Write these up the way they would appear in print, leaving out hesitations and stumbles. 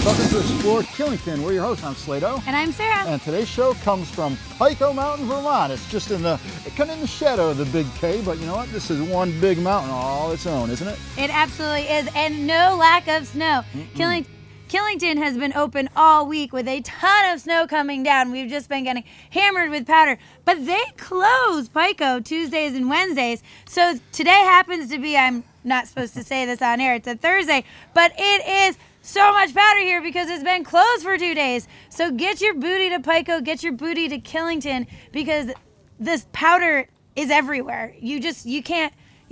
Welcome to Explore Killington. We're your hosts. I'm Slado. And I'm Sara. And today's show comes from Pico Mountain, Vermont. It's just kind of in the shadow of the big K, but you know what? This is one big mountain all its own, isn't it? It absolutely is, and no lack of snow. Killington has been open all week with a ton of snow coming down. We've just been getting hammered with powder, but they close Pico Tuesdays and Wednesdays. So today happens to be, I'm not supposed to say this on air, it's a Thursday, but it is so much powder here because it's been closed for 2 days. So get your booty to Pico, get your booty to Killington, because this powder is everywhere. You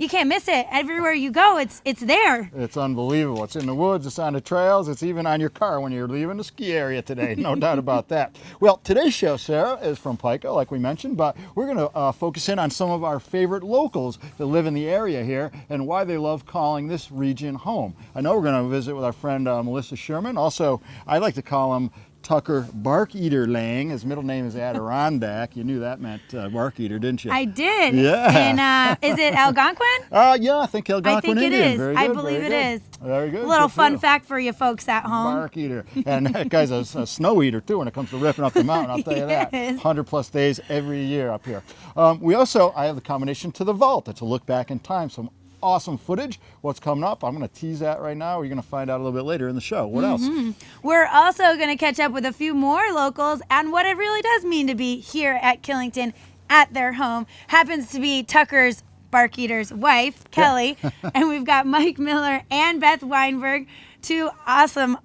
can't miss it. Everywhere you go, it's there. It's unbelievable. It's in the woods, it's on the trails, it's even on your car when you're leaving the ski area today. No doubt about that. Well, today's show, Sara, is from Pico, like we mentioned, but we're going to focus in on some of our favorite locals that live in the area here and why they love calling this region home. I know we're going to visit with our friend Melissa Sherman. Also, I like to call him Tucker Bark Eater Lang. His middle name is Adirondack. You knew that meant bark eater, didn't you? I did. Yeah. And is it Algonquin? Yeah, I think Algonquin I think it Indian. is. Very I good, believe very it good. is. Very good. A little Good fun deal. fact for you folks at home. Bark eater. And that guy's a snow eater too when it comes to ripping up the mountain, I'll tell you that. Yes. 100+ days every year up here. I have the combination to the vault. It's a look back in time. Some awesome footage. What's coming up? I'm going to tease that right now. You're going to find out a little bit later in the show. What else? We're also going to catch up with a few more locals and what it really does mean to be here at Killington at their home. Happens to be Tucker's Bark Eater's wife, Kelly, and we've got Mike Miller and Beth Weinberg, two awesome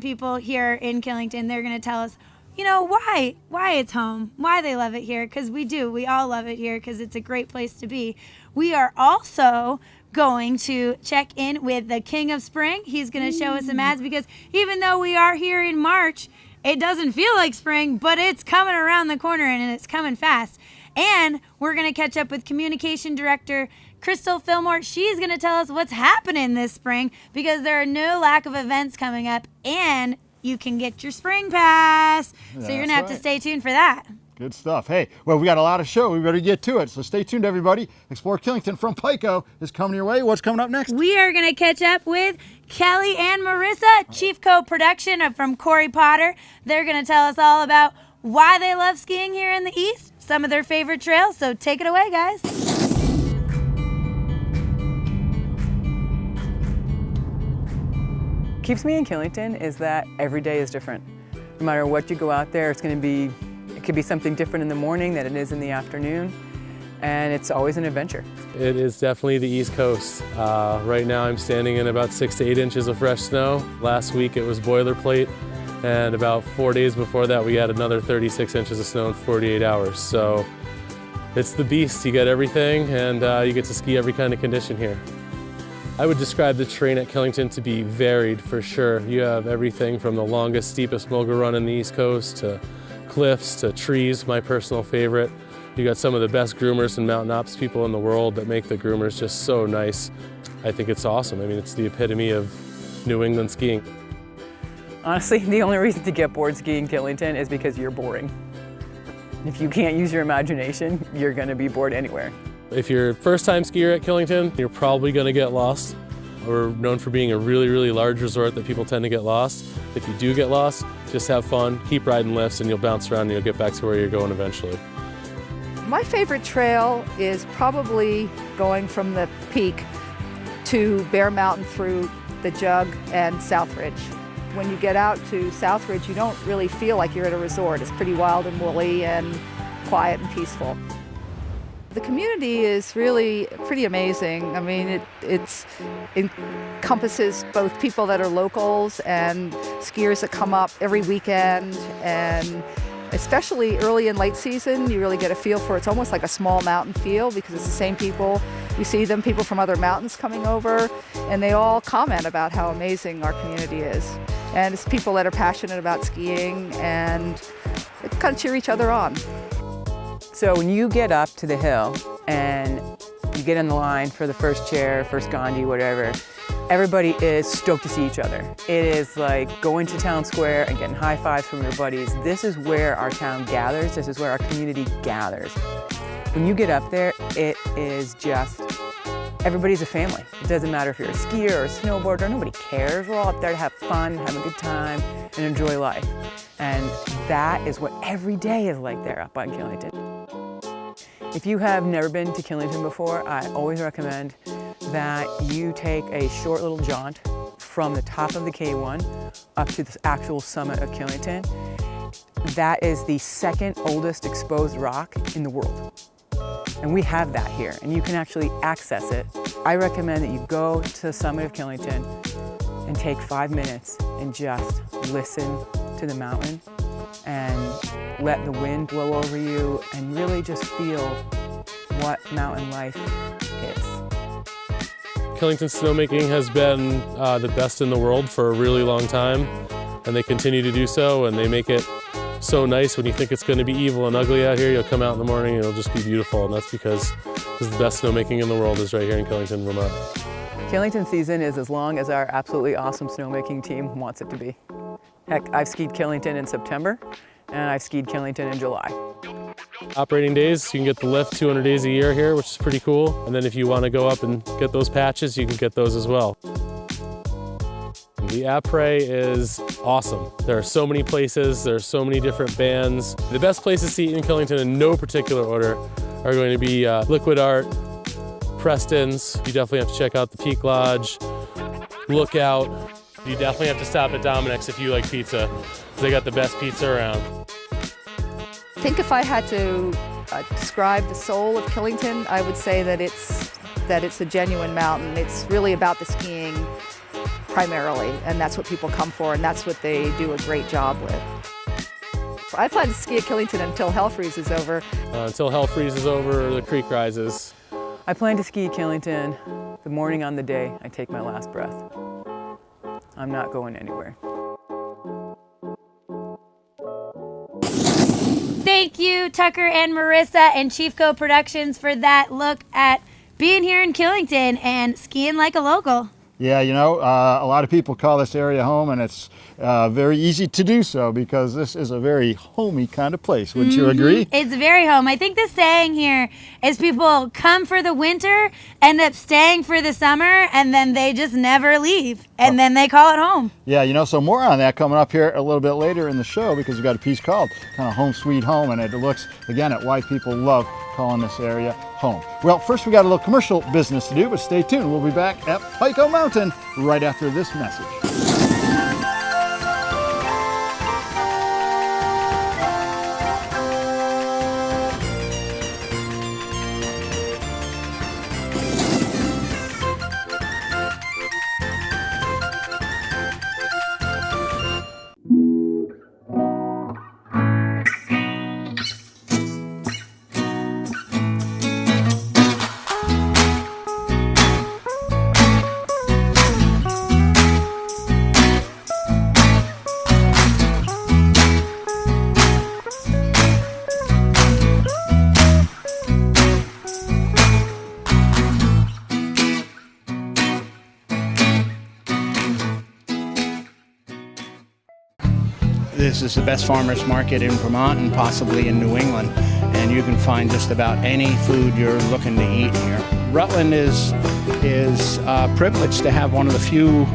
people here in Killington. They're going to tell us, you know, why it's home, why they love it here, because we all love it here because it's a great place to be. We are also going to check in with the King of Spring. He's going to show us some ads because even though we are here in March, it doesn't feel like spring, but it's coming around the corner and it's coming fast. And we're going to catch up with Communication Director Kristel Filmore. She's going to tell us what's happening this spring because there are no lack of events coming up, and you can get your spring pass. So you're going to have to stay tuned for that. Good stuff. Hey, well, we got a lot of show. We better get to it. So stay tuned, everybody. Explore Killington from Pico is coming your way. What's coming up next? We are going to catch up with Kelly and Marissa, Chief Co-Production from Corey Potter. They're going to tell us all about why they love skiing here in the East, some of their favorite trails. So take it away, guys. Keeps me in Killington is that every day is different. No matter what you go out there, it could be something different in the morning than it is in the afternoon, and it's always an adventure. It is definitely the East Coast. Right now I'm standing in about 6 to 8 inches of fresh snow. Last week it was boilerplate, and about 4 days before that we had another 36 inches of snow in 48 hours. So it's the beast. You get everything, and you get to ski every kind of condition here. I would describe the terrain at Killington to be varied for sure. You have everything from the longest, steepest mogul run in the East Coast to cliffs to trees, my personal favorite. You got some of the best groomers and mountain ops people in the world that make the groomers just so nice. I think it's awesome. I mean, it's the epitome of New England skiing. Honestly, the only reason to get bored skiing Killington is because you're boring. If you can't use your imagination, you're going to be bored anywhere. If you're a first-time skier at Killington, you're probably going to get lost. We're known for being a really, really large resort that people tend to get lost. If you do get lost, just have fun, keep riding lifts, and you'll bounce around and you'll get back to where you're going eventually. My favorite trail is probably going from the peak to Bear Mountain through the Jug and Southridge. When you get out to Southridge, you don't really feel like you're at a resort. It's pretty wild and woolly and quiet and peaceful. The community is really pretty amazing. I mean, it encompasses both people that are locals and skiers that come up every weekend, and especially early and late season, you really get a feel for it. It's almost like a small mountain feel because it's the same people. You see them, people from other mountains coming over, and they all comment about how amazing our community is. And it's people that are passionate about skiing and they kind of cheer each other on. So when you get up to the hill and you get in the line for the first chair, first Gandhi, whatever, everybody is stoked to see each other. It is like going to town square and getting high fives from your buddies. This is where our town gathers. This is where our community gathers. When you get up there, it is just everybody's a family. It doesn't matter if you're a skier or a snowboarder, nobody cares. We're all up there to have fun, have a good time, and enjoy life. And that is what every day is like there up on Killington. If you have never been to Killington before, I always recommend that you take a short little jaunt from the top of the K1 up to the actual summit of Killington. That is the second oldest exposed rock in the world. And we have that here, and you can actually access it. I recommend that you go to the summit of Killington and take 5 minutes and just listen to the mountain and let the wind blow over you and really just feel what mountain life is. Killington snowmaking has been the best in the world for a really long time, and they continue to do so, and they make it so nice. When you think it's going to be evil and ugly out here, you'll come out in the morning and it'll just be beautiful, and that's because the best snowmaking in the world is right here in Killington, Vermont. Killington season is as long as our absolutely awesome snowmaking team wants it to be. Heck, I've skied Killington in September, and I've skied Killington in July. Operating days, you can get the lift 200 days a year here, which is pretty cool. And then if you want to go up and get those patches, you can get those as well. The apres is awesome. There are so many places, there are so many different bands. The best places to eat in Killington in no particular order are going to be Liquid Art, Preston's. You definitely have to check out the Peak Lodge, Lookout. You definitely have to stop at Dominic's if you like pizza, because they got the best pizza around. I think if I had to describe the soul of Killington, I would say that it's a genuine mountain. It's really about the skiing primarily, and that's what people come for, and that's what they do a great job with. I plan to ski at Killington until hell freezes over. Until hell freezes over or the creek rises. I plan to ski Killington the morning on the day I take my last breath. I'm not going anywhere. Thank you, Tucker and Marissa and Chief Co Productions, for that look at being here in Killington and skiing like a local. Yeah, you know, a lot of people call this area home, and it's very easy to do so because this is a very homey kind of place. Wouldn't you agree? It's very home. I think the saying here is people come for the winter, end up staying for the summer, and then they just never leave, and then they call it home. Yeah, you know, so more on that coming up here a little bit later in the show, because we've got a piece called kind of Home Sweet Home, and it looks, again, at why people love calling this area home. Well, first we got a little commercial business to do, but stay tuned. We'll be back at Pico Mountain right after this message. This is the best farmers market in Vermont and possibly in New England, and you can find just about any food you're looking to eat here. Rutland is privileged to have one of the few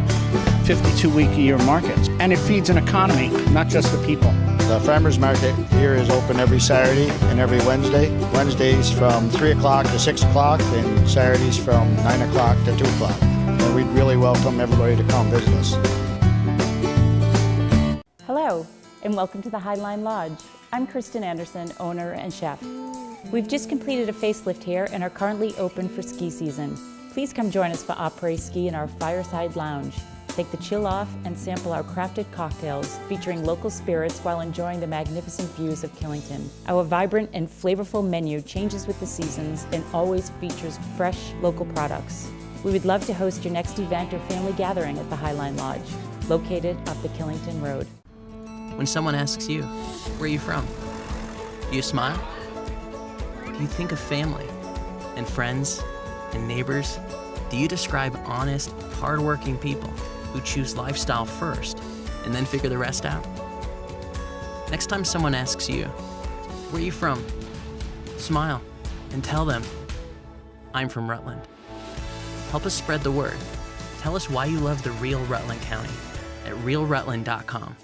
52-week-a-year markets, and it feeds an economy, not just the people. The farmers market here is open every Saturday and every Wednesday. Wednesdays from 3 o'clock to 6 o'clock, and Saturdays from 9 o'clock to 2 o'clock. And we'd really welcome everybody to come visit us. Hello, and welcome to the Highline Lodge. I'm Kristen Anderson, owner and chef. We've just completed a facelift here and are currently open for ski season. Please come join us for après ski in our fireside lounge. Take the chill off and sample our crafted cocktails featuring local spirits while enjoying the magnificent views of Killington. Our vibrant and flavorful menu changes with the seasons and always features fresh local products. We would love to host your next event or family gathering at the Highline Lodge, located up the Killington Road. When someone asks you, where are you from? Do you smile? Do you think of family and friends and neighbors? Do you describe honest, hardworking people who choose lifestyle first and then figure the rest out? Next time someone asks you, where are you from? Smile and tell them, I'm from Rutland. Help us spread the word. Tell us why you love the real Rutland County at realrutland.com.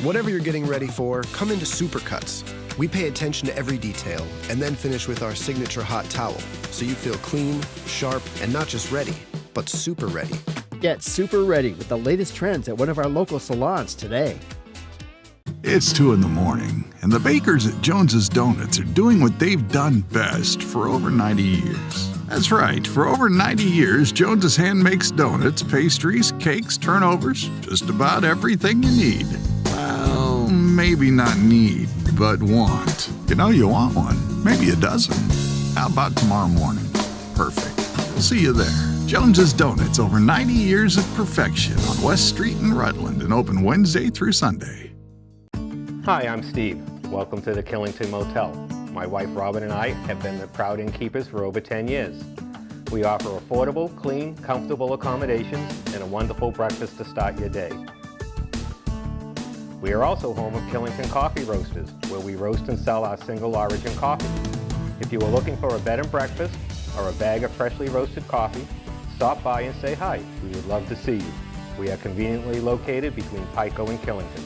Whatever you're getting ready for, come into Supercuts. We pay attention to every detail and then finish with our signature hot towel, so you feel clean, sharp, and not just ready, but super ready. Get super ready with the latest trends at one of our local salons today. It's 2 in the morning, and the bakers at Jones's Donuts are doing what they've done best for over 90 years. That's right, for over 90 years, Jones's hand makes donuts, pastries, cakes, turnovers, just about everything you need. Well, maybe not need, but want. You know you want one, maybe a dozen. How about tomorrow morning? Perfect. We'll see you there. Jones's Donuts, over 90 years of perfection on West Street in Rutland and open Wednesday through Sunday. Hi, I'm Steve. Welcome to the Killington Motel. My wife Robin and I have been the proud innkeepers for over 10 years. We offer affordable, clean, comfortable accommodations and a wonderful breakfast to start your day. We are also home of Killington Coffee Roasters, where we roast and sell our single origin coffee. If you are looking for a bed and breakfast or a bag of freshly roasted coffee, stop by and say hi. We would love to see you. We are conveniently located between Pico and Killington.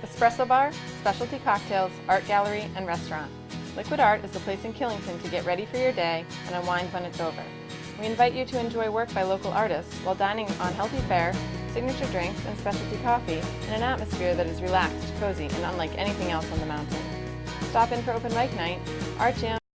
Espresso bar, specialty cocktails, art gallery, and restaurant. Liquid Art is the place in Killington to get ready for your day and unwind when it's over. We invite you to enjoy work by local artists while dining on healthy fare, signature drinks, and specialty coffee in an atmosphere that is relaxed, cozy, and unlike anything else on the mountain. Stop in for open mic night, art jam,